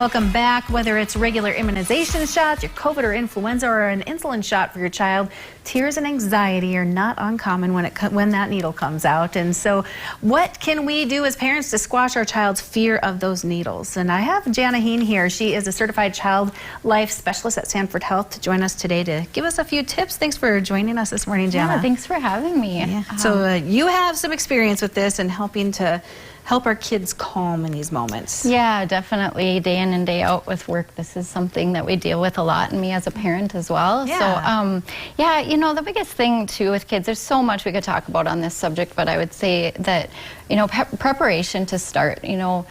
Welcome back. Whether it's regular immunization shots, your COVID or influenza, or an insulin shot for your child, tears and anxiety are not uncommon when that needle comes out. And so what can we do as parents to squash our child's fear of those needles? And I have Jana Heen here. She is a certified child life specialist at Sanford Health to join us today to give us a few tips. Thanks for joining us this morning, Jana. Yeah, thanks for having me. Yeah. So you have some experience with this and helping to help our kids calm in these moments. Yeah, definitely. Day in and day out with work, this is something that we deal with a lot, and me as a parent as well. Yeah. So, yeah, you know, the biggest thing too with kids, there's so much we could talk about on this subject, but I would say that, you know, preparation to start, you know,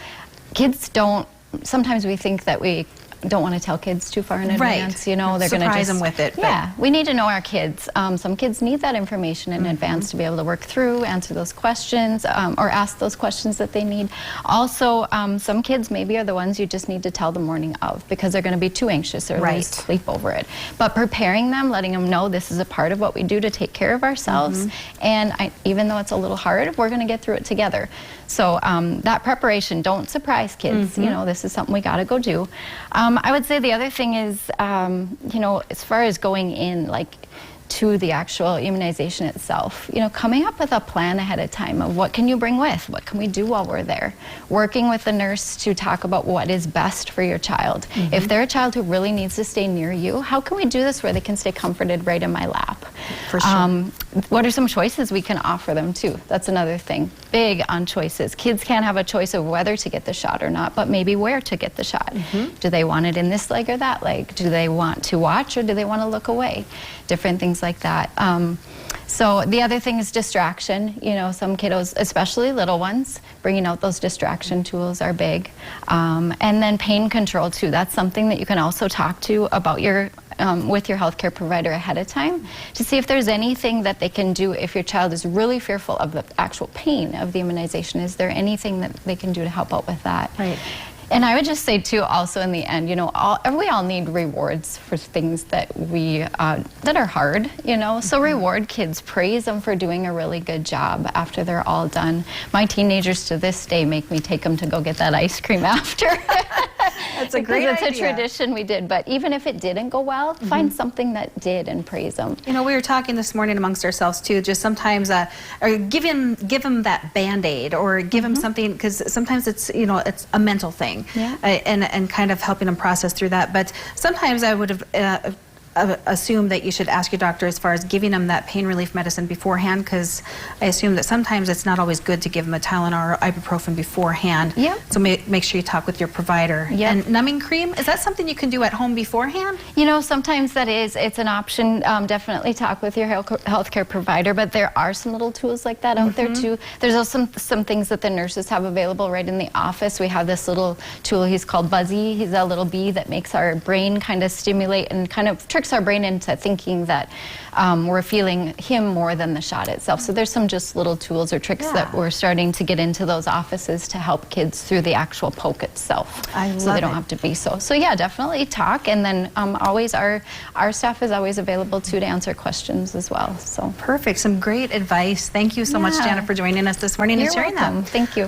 kids don't, sometimes we think that we don't want to tell kids too far in advance, you know, they're going to surprise them with it. Yeah, we need to know our kids. Some kids need that information in advance to be able to work through, answer those questions, or ask those questions that they need. Also, some kids maybe are the ones you just need to tell the morning of because they're going to be too anxious or lose sleep over it. But preparing them, letting them know this is a part of what we do to take care of ourselves, and even though it's a little hard, we're going to get through it together. So that preparation, don't surprise kids. You know, this is something we got to go do. I would say the other thing is, you know, as far as going in, like, to the actual immunization itself, you know, coming up with a plan ahead of time of what can you bring with, what can we do while we're there, working with the nurse to talk about what is best for your child. If they're a child who really needs to stay near you, how can we do this where they can stay comforted right in my lap? For sure. What are some choices we can offer them too? That's another thing. Big on choices. Kids can't have a choice of whether to get the shot or not, but maybe where to get the shot. Do they want it in this leg or that leg? Do they want to watch or do they want to look away? Different things like that. So the other thing is distraction. You know, some kiddos, especially little ones, bringing out those distraction tools are big. And then pain control too. That's something that you can also talk to about your with your healthcare provider ahead of time to see if there's anything that they can do if your child is really fearful of the actual pain of the immunization. Is there anything that they can do to help out with that? Right. And I would just say too, also in the end, you know, we all need rewards for things that we that are hard, you know. So reward kids, praise them for doing a really good job after they're all done. My teenagers to this day make me take them to go get that ice cream after. That's a great idea. It's a tradition we did, but even if it didn't go well, find something that did and praise them. You know, we were talking this morning amongst ourselves too, just sometimes or give them that Band-Aid or give them something, because sometimes it's, you know, it's a mental thing. Yeah. And kind of helping them process through that. But sometimes I would have assume that you should ask your doctor as far as giving them that pain relief medicine beforehand, because I assume that sometimes it's not always good to give them a Tylenol or ibuprofen beforehand. Yeah. So make sure you talk with your provider. Yeah. And numbing cream, is that something you can do at home beforehand? You know, sometimes that is. It's an option. Definitely talk with your healthcare provider, but there are some little tools like that out there too. There's also some things that the nurses have available right in the office. We have this little tool, he's called Buzzy. He's a little bee that makes our brain kind of stimulate and kind of tricks our brain into thinking that we're feeling him more than the shot itself. So there's some just little tools or tricks that we're starting to get into those offices to help kids through the actual poke itself. So they don't have to be so. So yeah, definitely talk, and then always our staff is always available too to answer questions as well. So perfect. Some great advice. Thank you so much, Jana, for joining us this morning and sharing that. Thank you.